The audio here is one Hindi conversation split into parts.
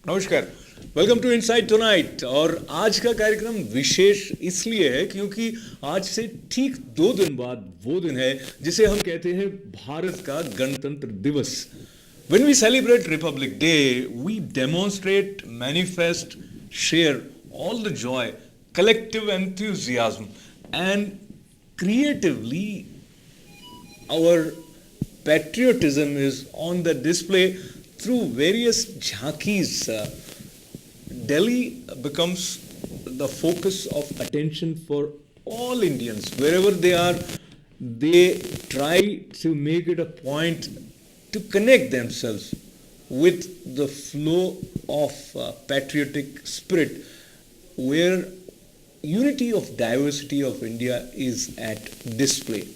नमस्कार। Welcome to inside tonight. और आज का कार्यक्रम विशेष इसलिए है क्योंकि आज से ठीक 2 दिन बाद वो दिन है जिसे हम कहते हैं भारत का गणतंत्र दिवस। When we celebrate Republic Day, we demonstrate, manifest, share all the joy, collective enthusiasm, and creatively our patriotism is on the display through various jhankis. Delhi becomes the focus of attention for all Indians. Wherever they are, they try to make it a point to connect themselves with the flow of patriotic spirit, where unity of diversity of India is at display.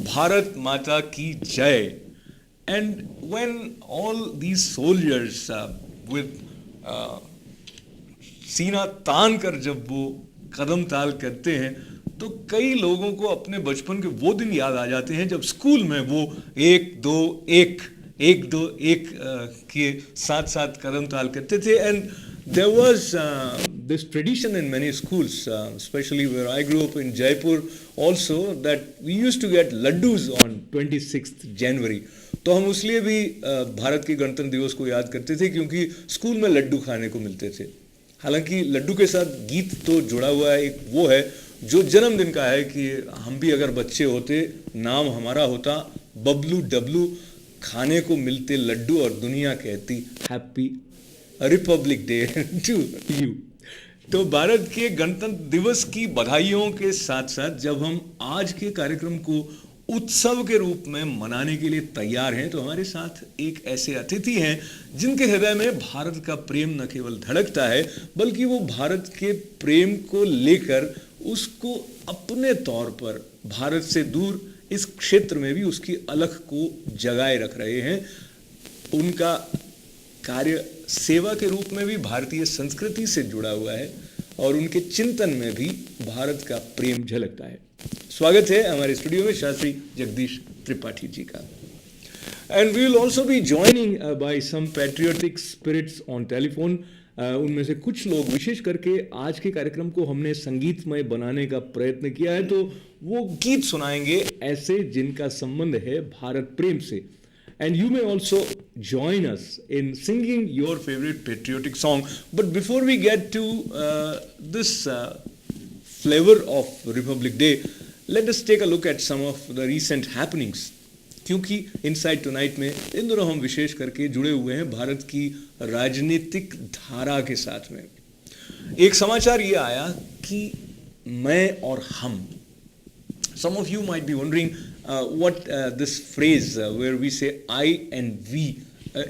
Bharat Mata ki Jai. And when all these soldiers with सीना तान कर जब वो कदम ताल करते हैं तो कई लोगों को अपने बचपन के वो दिन याद आ जाते हैं जब स्कूल में वो एक दो एक के साथ साथ कदम ताल करते थे. And there was this tradition in many schools, especially where I grew up in Jaipur also, that we used to get laddus on 26th January. तो हम उसलिए भी भारत के गणतंत्र दिवस को याद करते थे क्योंकि स्कूल में लड्डू खाने को मिलते थे. हालांकि लड्डू के साथ गीत तो जुड़ा हुआ है, एक वो है जो जन्मदिन का है कि हम भी अगर बच्चे होते, नाम हमारा होता बबलू डबलू, खाने को मिलते लड्डू और दुनिया कहती happy republic day to you. तो भारत के गणतंत्र दिवस की बधाइयों के साथ साथ जब हम आज के कार्यक्रम को उत्सव के रूप में मनाने के लिए तैयार हैं तो हमारे साथ एक ऐसे अतिथि हैं जिनके हृदय में भारत का प्रेम न केवल धड़कता है बल्कि वो भारत के प्रेम को लेकर उसको अपने तौर पर भारत से दूर इस क्षेत्र में भी उसकी अलख को जगाए रख रहे हैं. उनका कार्य सेवा के रूप में भी भारतीय संस्कृति से जुड़ा हुआ है और उनके चिंतन में भी भारत का प्रेम झलकता है. स्वागत है हमारे स्टूडियो में शास्त्री जगदीश त्रिपाठी जी का. And we will also be joining by some patriotic spirits on telephone. उनमें से कुछ लोग, विशेष करके आज के कार्यक्रम को हमने संगीतमय बनाने का प्रयत्न किया है, तो वो गीत सुनाएंगे ऐसे जिनका संबंध है भारत प्रेम से. And you may also join us in singing your favorite patriotic song. But before we get to this flavor of Republic Day, let us take a look at some of the recent happenings. क्योंकि इनसाइड टुनाइट में इन दोनों हम विशेष करके जुड़े हुए हैं भारत की राजनीतिक धारा के साथ में. एक समाचार ये आया कि मैं और हम. Some of you might be wondering what this phrase where we say I and we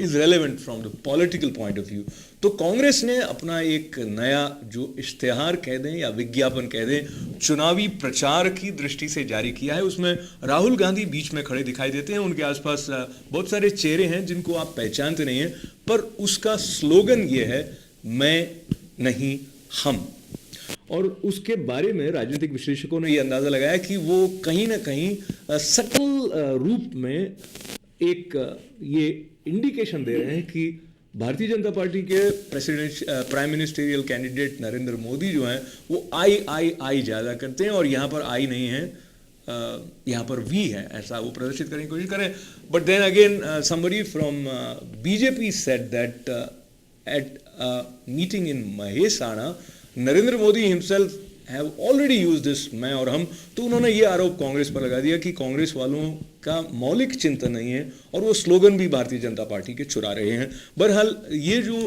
is relevant from the political point of view. तो कांग्रेस ने अपना एक नया जो इश्तिहार कह दें या विज्ञापन कह दें चुनावी प्रचार की दृष्टि से जारी किया है. उसमें राहुल गांधी बीच में खड़े दिखाई देते हैं. उनके आसपास बहुत सारे चेहरे हैं जिनको आप पहचानते नहीं हैं, पर उसका स्लोगन ये है मैं नहीं हम. और उसके बारे में राजनीतिक विश्लेषकों ने यह अंदाजा लगाया कि वो कहीं ना कहीं सटल रूप में एक ये इंडिकेशन दे रहे हैं कि भारतीय जनता पार्टी के prime ministerial candidate Narendra Modi जो हैं वो आई ज़्यादा करते हैं और यहाँ पर आई नहीं है, यहाँ पर वी है, ऐसा वो प्रदर्शित करने की कोशिश करें. But then again somebody from BJP said that at meeting in Mehsana Narendra Modi himself have already use this मैं और हम. तो उन्होंने ये आरोप कांग्रेस पर लगा दिया कि कांग्रेस वालों का मौलिक चिंतन नहीं है और वो स्लोगन भी भारतीय जनता पार्टी के चुरा रहे हैं. बहरहाल ये जो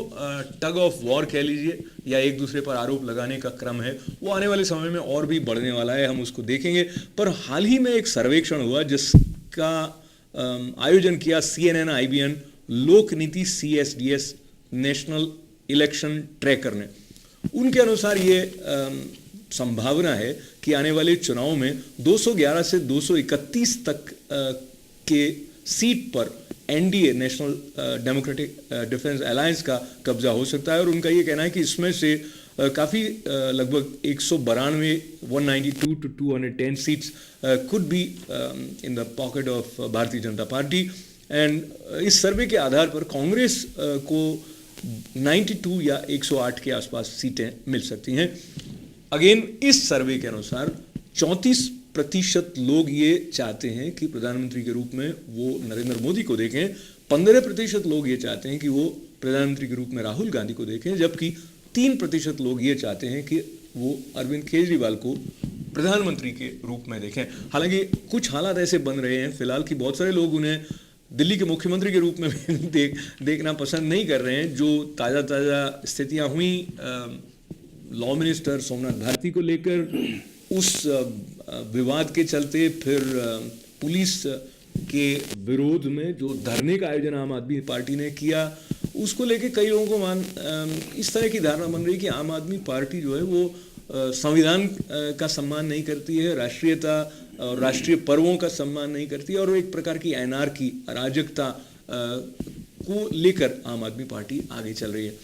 टग ऑफ वॉर कह लीजिए या एक दूसरे पर आरोप लगाने का क्रम है वो आने वाले समय में और भी बढ़ने वाला है, हम उसको देखेंगे. पर हाल ही में एक सर्वेक्षण हुआ जिसका आयोजन किया CNN IBN लोक नीति CSDS नेशनल इलेक्शन ट्रैकर ने. उनके अनुसार ये संभावना है कि आने वाले चुनाव में 211 से 231 तक के सीट पर NDA national democratic defence alliance का कब्जा हो सकता है. और उनका ये कहना है कि इसमें से काफ़ी लगभग 192 to 210 seats could be in the pocket of Bharatiya Janata party. And इस सर्वे के आधार पर कांग्रेस को 92 या 108 के आसपास सीटें मिल सकती हैं। अगेन इस सर्वे के अनुसार 34% लोग ये चाहते हैं कि प्रधानमंत्री के रूप में वो नरेंद्र मोदी को देखें, 15% लोग ये चाहते हैं कि वो प्रधानमंत्री के रूप में राहुल गांधी को देखें, जबकि 3% लोग ये चाहते हैं कि वो अरविंद केजरीवाल को प्रधानमंत्री के रूप में देखें। हालांकि कुछ हालात ऐसे बन रहे हैं फिलहाल कि बहुत सारे लोग उन्हें दिल्ली के मुख्यमंत्री के रूप में भी देखना पसंद नहीं कर रहे हैं। जो ताज़ा स्थितियां हुई लॉ मिनिस्टर सोमनाथ भारती को लेकर, उस विवाद के चलते फिर पुलिस के विरोध में जो धरने का आयोजन आम आदमी पार्टी ने किया, उसको लेके कई लोगों को इस तरह की धारणा बन रही है कि आम आदमी पार्टी जो है वो संविधान का सम्मान नहीं करती है, राष्ट्रीयता और राष्ट्रीय पर्वों का सम्मान नहीं करती है, और एक प्रकार की एनार्की, अराजकता को लेकर आम आदमी पार्टी आगे चल रही है।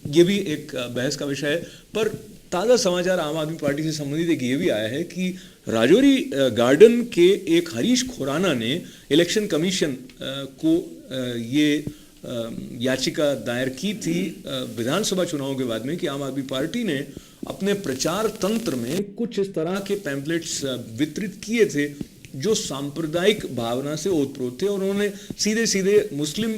ये भी एक बहस का विषय है। पर ताज़ा समाचार आम आदमी पार्टी से संबंधित एक ये भी आया है कि राजौरी गार्डन के एक हरीश खुराना ने इलेक्शन कमीशन को ये याचिका दायर की थी विधानसभा चुनावों के बाद में कि आम आदमी पार्टी ने अपने प्रचार तंत्र में कुछ इस तरह के पैम्पलेट्स वितरित किए थे जो सांप्रदायिक भावना से ओतप्रोत थे, और उन्होंने सीधे सीधे मुस्लिम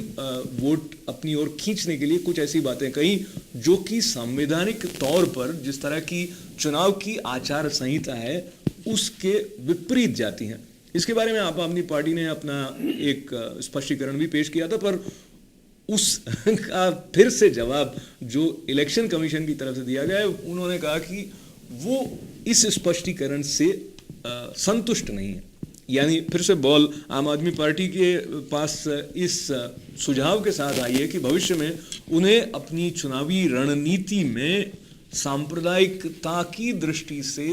वोट अपनी ओर खींचने के लिए कुछ ऐसी बातें कही जो कि संवैधानिक तौर पर जिस तरह की चुनाव की आचार संहिता है उसके विपरीत जाती हैं। इसके बारे में आप आदमी पार्टी ने अपना एक स्पष्टीकरण भी पेश किया था, पर उसका फिर से जवाब जो इलेक्शन कमीशन की तरफ से दिया गया है, उन्होंने कहा कि वो इस स्पष्टीकरण से संतुष्ट नहीं है। यानी फिर से बॉल आम आदमी पार्टी के पास इस सुझाव के साथ आई है कि भविष्य में उन्हें अपनी चुनावी रणनीति में सांप्रदायिकता की दृष्टि से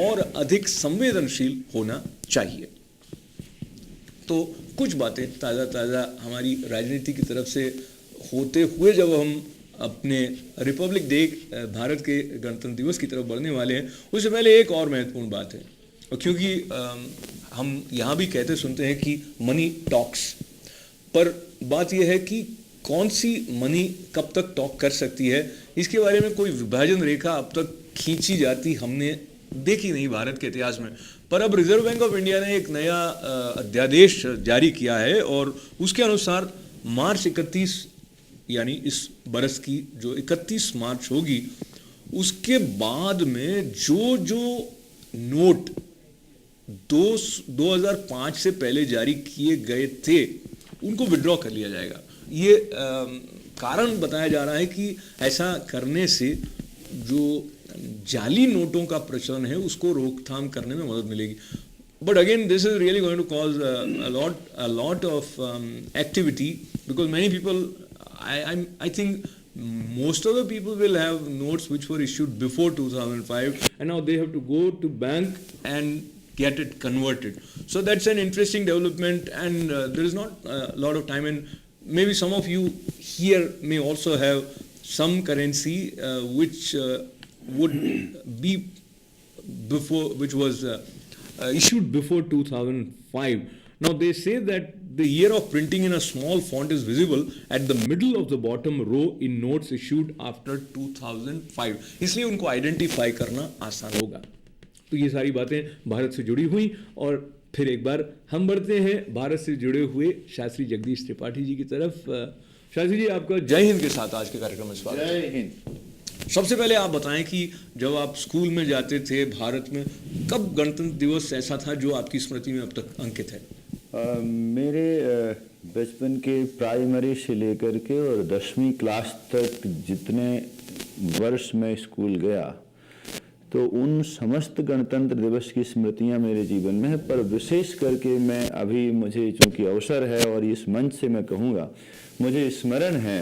और अधिक संवेदनशील होना चाहिए। तो कुछ बातें ताज़ा हमारी राजनीति की तरफ से होते हुए जब हम अपने रिपब्लिक डे, भारत के गणतंत्र दिवस की तरफ बढ़ने वाले हैं, उससे पहले एक और महत्वपूर्ण बात है, क्योंकि हम यहाँ भी कहते सुनते हैं कि मनी टॉक्स, पर बात यह है कि कौन सी मनी कब तक टॉक कर सकती है, इसके बारे में कोई विभाजन रेखा अब तक खींची जाती हमने देखी नहीं भारत के इतिहास में। पर अब रिजर्व बैंक ऑफ इंडिया ने एक नया अध्यादेश जारी किया है, और उसके अनुसार मार्च 31 यानी इस बरस की जो 31 मार्च होगी, उसके बाद में जो नोट 2005 से पहले जारी किए गए थे उनको विड्रॉ कर लिया जाएगा। ये कारण बताया जा रहा है कि ऐसा करने से जो जाली नोटों का प्रचलन है उसको रोकथाम करने में मदद मिलेगी। But again this is really going to cause a lot of activity because many people, I think most of the people will have notes which were issued before 2005 and now they have to go to bank and get it converted. So that's an interesting development, and there is not a lot of time, and maybe some of you here may also have some currency which would be before, which was issued before 2005. Now they say that the year of printing in a small font is visible at the middle of the bottom row in notes issued after 2005. इसलिए उनको आइडेंटिफाई करना आसान होगा। तो ये सारी बातें भारत से जुड़ी हुई, और फिर एक बार हम बढ़ते हैं भारत से जुड़े हुए शास्त्री जगदीश त्रिपाठी जी की तरफ। शास्त्री जी, आपका जय हिंद के साथ आज के कार्यक्रम में स्वागत। जय हिंद। सबसे पहले आप बताएं कि जब आप स्कूल में जाते थे भारत में, कब गणतंत्र दिवस ऐसा था जो आपकी स्मृति में अब तक अंकित है? मेरे बचपन के प्राइमरी से लेकर के और 10वीं क्लास तक जितने वर्ष में स्कूल गया, तो उन समस्त गणतंत्र दिवस की स्मृतियां मेरे जीवन में है। पर विशेष करके मैं अभी, मुझे चूँकि अवसर है और इस मंच से मैं कहूँगा, मुझे स्मरण है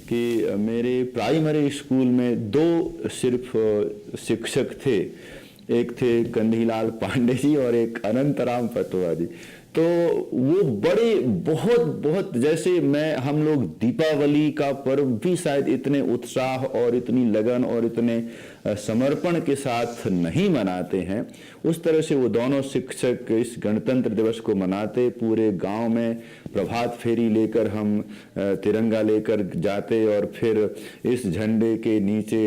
कि मेरे प्राइमरी स्कूल में 2 सिर्फ शिक्षक थे। एक थे कंधीलाल पांडे जी और एक अनंतराम पटवा जी। तो वो बड़े बहुत बहुत, जैसे हम लोग दीपावली का पर्व भी शायद इतने उत्साह और इतनी लगन और इतने समर्पण के साथ नहीं मनाते हैं, उस तरह से वो दोनों शिक्षक इस गणतंत्र दिवस को मनाते। पूरे गांव में प्रभात फेरी लेकर हम तिरंगा लेकर जाते और फिर इस झंडे के नीचे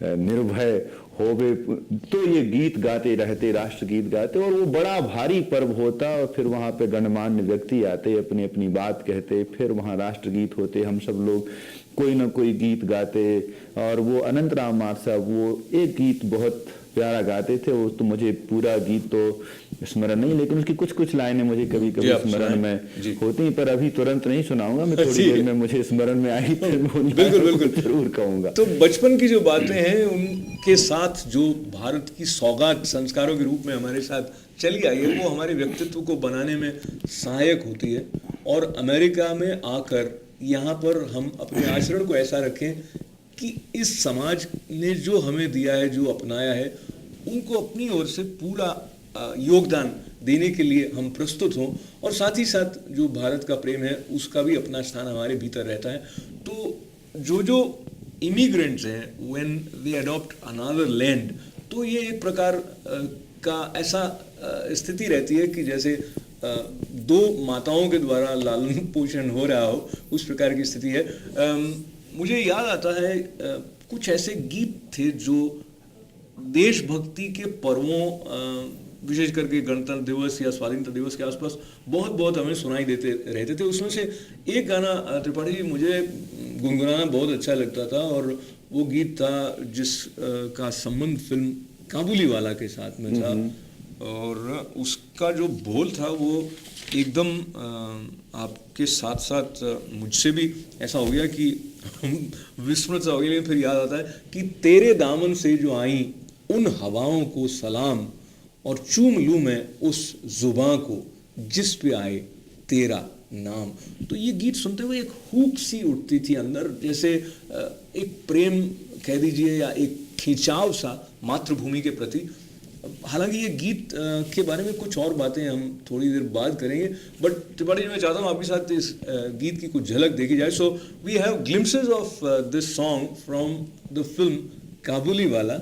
निर्भय होवे, तो ये गीत गाते रहते, राष्ट्रगीत गाते, और वो बड़ा भारी पर्व होता। और फिर वहाँ पे गणमान्य व्यक्ति आते, अपनी अपनी बात कहते, फिर वहाँ राष्ट्रगीत होते, हम सब लोग कोई ना कोई गीत गाते। और वो अनंत राम मार साहब वो एक गीत बहुत प्यारा गाते थे, वो तो मुझे पूरा गीत तो स्मरण नहीं, लेकिन उसकी कुछ कुछ लाइनें मुझे कभी कभी स्मरण में होती हैं, पर अभी तुरंत नहीं सुनाऊंगा, मैं थोड़ी देर में मुझे स्मरण में आई फिर मैं बिल्कुल जरूर कहूंगा। तो बचपन की जो बातें हैं उनके साथ जो भारत की सौगात संस्कारों के रूप में हमारे साथ चली आई है, वो हमारे व्यक्तित्व को बनाने में सहायक होती है। और अमेरिका में आकर यहाँ पर हम अपने आचरण को ऐसा रखें कि इस समाज ने जो हमें दिया है, जो अपनाया है, उनको अपनी ओर से पूरा योगदान देने के लिए हम प्रस्तुत हों। और साथ ही साथ जो भारत का प्रेम है उसका भी अपना स्थान हमारे भीतर रहता है। तो जो इमिग्रेंट्स हैं, when we adopt another land, तो ये एक प्रकार का ऐसा स्थिति रहती है कि जैसे दो माताओं के द्वारा लालन पोषण हो रहा हो, उस प्रकार की स्थिति है। मुझे याद आता है कुछ ऐसे गीत थे जो देशभक्ति के पर्वों, विशेष करके गणतंत्र दिवस या स्वाधीनता दिवस के आसपास बहुत बहुत हमें सुनाई देते रहते थे। उसमें से एक गाना त्रिपाठी जी मुझे गुनगुनाना बहुत अच्छा लगता था, और वो गीत था जिस का संबंध फिल्म काबुली वाला के साथ में था, और उसका जो बोल था वो एकदम आपके साथ साथ मुझसे भी ऐसा हो गया कि विस्मृत सा हो गया, लेकिन फिर याद आता है कि तेरे दामन से जो आई उन हवाओं को सलाम, और चूम लूं मैं उस जुबां को जिस पे आए तेरा नाम। तो ये गीत सुनते हुए एक हुक सी उठती थी अंदर, जैसे एक प्रेम कह दीजिए या एक खिंचाव सा मातृभूमि के प्रति। हालांकि ये गीत के बारे में कुछ और बातें हम थोड़ी देर बाद करेंगे, बट त्रिपाठी जी मैं चाहता हूँ आपके साथ इस गीत की कुछ झलक देखी जाए। So we have glimpses of this song from the film Kabuliwala,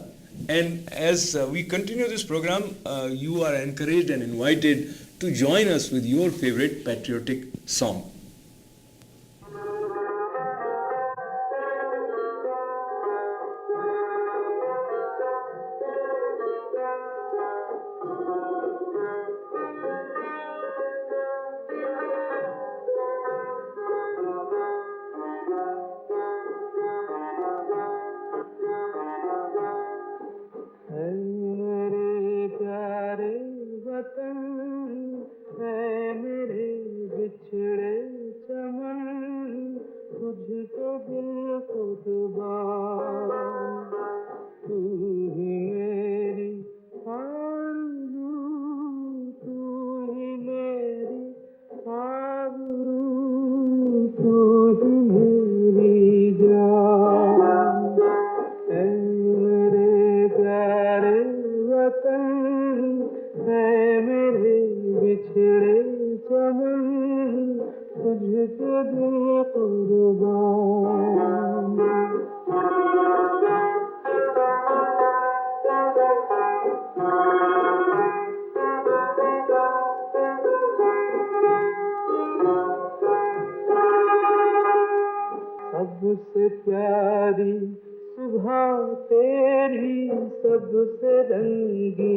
and as we continue this program, you are encouraged and invited to join us with your favorite patriotic song. सबसे प्यारी सुबह तेरी, सबसे रंगी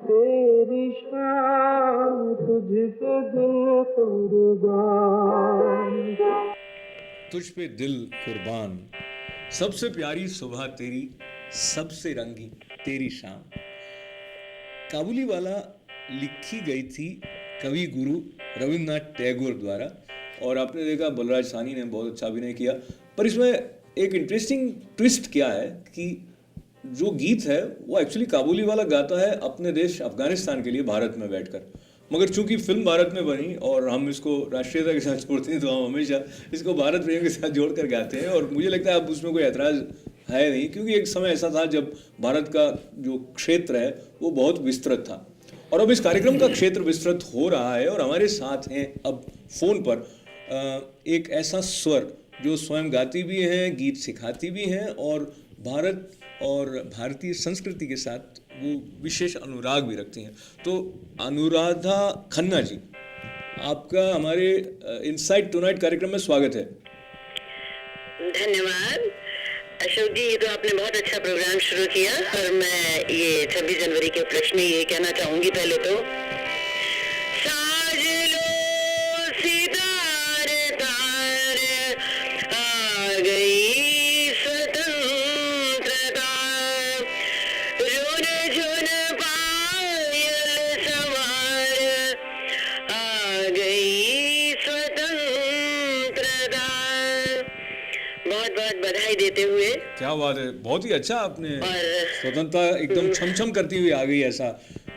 तेरी शाम, तुझ पे दिल कुर्बान, तुझ पे दिल कुर्बान, सबसे प्यारी सुबह तेरी, सबसे रंगी तेरी शाम। काबुली वाला लिखी गई थी कवि गुरु रविन्द्रनाथ टैगोर द्वारा, और आपने देखा बलराज साहनी ने बहुत अच्छा अभिनय किया। पर इसमें एक इंटरेस्टिंग ट्विस्ट क्या है कि जो गीत है वो एक्चुअली काबुली वाला गाता है अपने देश अफगानिस्तान के लिए भारत में बैठकर, मगर चूंकि फिल्म भारत में बनी और हम इसको राष्ट्रीयता के साथ जोड़ते हैं, तो हम हमेशा इसको भारत प्रेम के साथ जोड़कर गाते हैं। और मुझे लगता है अब उसमें कोई ऐतराज़ है नहीं, क्योंकि एक समय ऐसा था जब भारत का जो क्षेत्र है वो बहुत विस्तृत था। और अब इस कार्यक्रम का क्षेत्र विस्तृत हो रहा है और हमारे साथ हैं अब फोन पर एक ऐसा स्वर जो स्वयं गाती भी हैं, गीत सिखाती भी हैं और भारत और भारतीय संस्कृति के साथ वो विशेष अनुराग भी रखती हैं। तो अनुराधा खन्ना जी, आपका हमारे इनसाइट टुनाइट कार्यक्रम में स्वागत है। धन्यवाद अशोक जी, ये तो आपने बहुत अच्छा प्रोग्राम शुरू किया और मैं ये 26 जनवरी के उपलक्ष्य में ये कहना चाहूंगी पहले तो साज लो सितारे तारे आ गई स्वतंत्रता, रुन झुन पायल सवार आ गई स्वतंत्रता। बहुत बहुत बधाई देते हुए क्या बात है, बहुत ही अच्छा आपने और स्वतंत्रता एकदम छमछम करती हुई आ गई ऐसा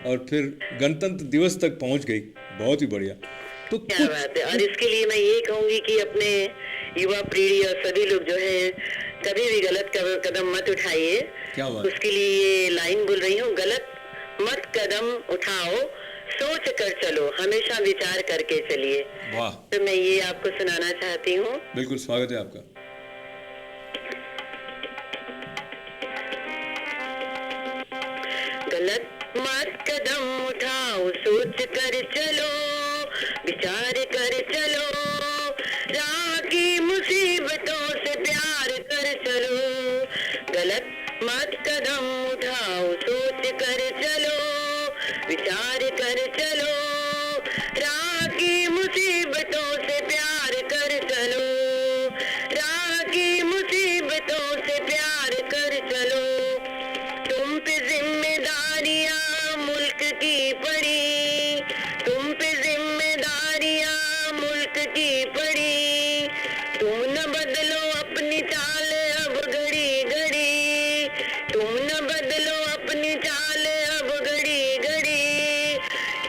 और फिर गणतंत्र दिवस तक पहुंच गई, बहुत ही बढ़िया। तो क्या बात है। और इसके लिए मैं ये कहूंगी कि अपने युवा पीढ़ी और सभी लोग जो है कभी भी गलत कदम मत उठाइए। क्या बात। उसके लिए ये लाइन बोल रही हूँ, गलत मत कदम उठाओ, सोच कर चलो, हमेशा विचार करके चलिए। वाह, तो मैं ये आपको सुनाना चाहती हूँ। बिल्कुल स्वागत है आपका। गलत मत कदम उठाओ, सोच कर चलो, विचार कर चलो, राह की मुसीबतों से प्यार कर चलो। गलत मत कदम उठाओ, सोच कर चलो, विचार कर चलो, राह की मुसीबतों से प्यार कर चलो, राह की मुसीबतों से प्यार कर चलो। तुम पे जिम्मेदारियां मुल्क की पड़ी, तुम पे जिम्मेदारियां मुल्क की पड़ी, तुम न बदलो अपनी चाल अब घड़ी घड़ी, तुम न बदलो अपनी चाल अब घड़ी घड़ी,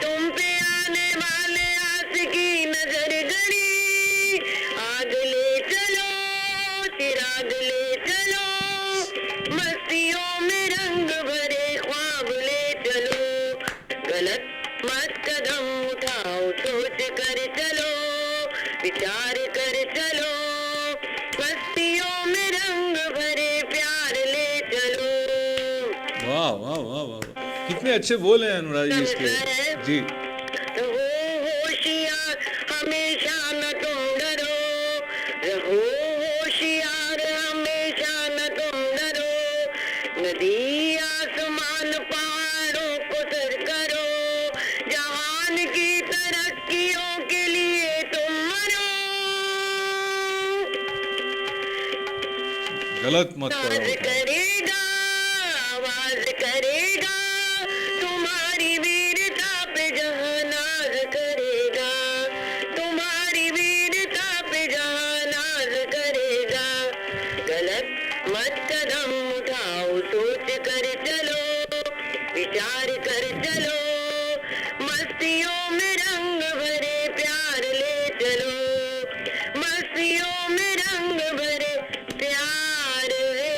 तुम पे आने वाले आस की नजर गड़ी, आग ले चलो, चिराग ले चलो, मस्तियों में रंग भरे ख्वाब ले चलो। गलत मत कदम उठाओ, सोच कर चलो, विचार कर चलो, मस्तियों में रंग भरे प्यार ले चलो। वाह वाह वाह वाह, कितने अच्छे बोल हैं अनुराग जी इसके जी। रहो होशियार, हमेशा न तुम डरो, रहो होशियार, हमेशा न तुम डरो, नदी आसमान पहाड़ों को सर करो, जहान की तरक्कियों के लिए तुम मरो। गलत मत आवाज करो। करेगा, आवाज करेगा, तुम्हारी वीरता पे जहां नाज करेगा, तुम्हारी वीरता पे जहां नाज करेगा। गलत मत कदम उठाओ, सोच कर चलो, विचार कर चलो, मस्तियों में रंग भरे प्यार ले चलो, मस्तियों में रंग भरे प्यार ले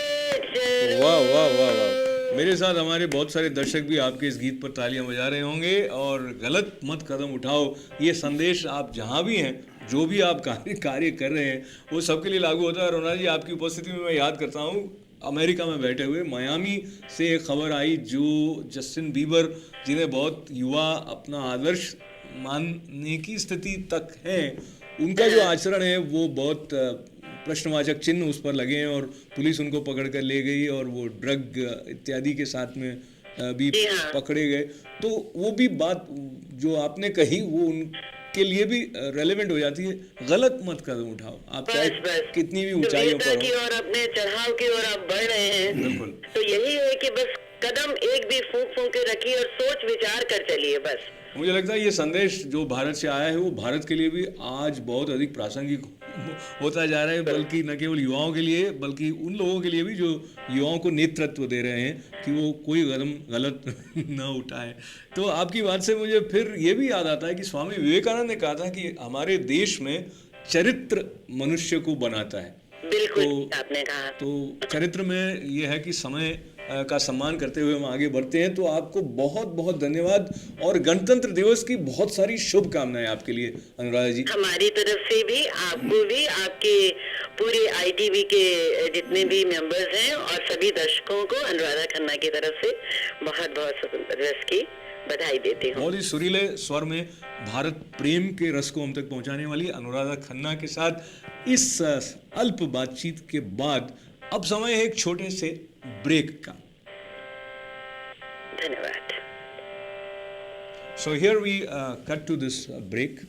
चलो। वाह वाह वाह वाह, मेरे साथ हमारे बहुत सारे दर्शक भी आपके इस गीत पर तालियां बजा रहे होंगे। और गलत मत कदम उठाओ, ये संदेश आप जहां भी हैं, जो भी आप कार्य कर रहे हैं, वो सबके लिए लागू होता है। रोना जी, आपकी उपस्थिति में मैं याद करता हूँ, अमेरिका में बैठे हुए मायामी से एक खबर आई जो जस्टिन बीबर जिन्हें बहुत युवा अपना आदर्श मानने की स्थिति तक है, उनका जो आचरण है वो बहुत प्रश्नवाचक चिन्ह उस पर लगे हैं और पुलिस उनको पकड़ कर ले गई और वो ड्रग इत्यादि के साथ में भी जी हाँ। पकड़े गए। तो वो भी बात जो आपने कही वो उनके लिए भी रेलेवेंट हो जाती है। गलत मत कदम उठाओ, आप चाहे बस कितनी भी ऊंचाइयों वीरता पर की हो। ओर, अपने चढ़ाव की ओर आप बढ़ रहे हैं। बिल्कुल। तो यही है कि बस कदम एक भी फूंक फूंक के रखिए और सोच विचार कर चलिए बस। मुझे लगता है ये संदेश जो भारत से आया है वो भारत के लिए भी आज बहुत अधिक प्रासंगिक होता जा रहा है, बल्कि न केवल युवाओं के लिए बल्कि उन लोगों के लिए भी जो युवाओं को नेतृत्व दे रहे हैं कि वो कोई कदम गलत न उठाएं। तो आपकी बात से मुझे फिर ये भी याद आता है कि स्वामी विवेकानंद ने कहा था कि हमारे देश में चरित्र मनुष्य को बनाता है। बिल्कुल तो- आपने कहा। तो चरित्र में ये है कि समय का सम्मान करते हुए हम आगे बढ़ते हैं। तो आपको बहुत बहुत धन्यवाद और गणतंत्र दिवस की बहुत सारी शुभकामनाएं आपके लिए अनुराधा जी। हमारी तरफ से भी, आपको भी, आपके पूरे ITV के जितने भी मेंबर्स हैं और सभी दर्शकों को अनुराधा खन्ना की तरफ से बहुत बहुत स्वतंत्रता दिवस की बधाई देती हूँ। बहुत ही सुरीले स्वर में भारत प्रेम के रस को हम तक पहुंचाने वाली अनुराधा खन्ना के साथ इस अल्प बातचीत के बाद अब समय है एक छोटे से ब्रेक का। धन्यवाद। So here we cut to this break.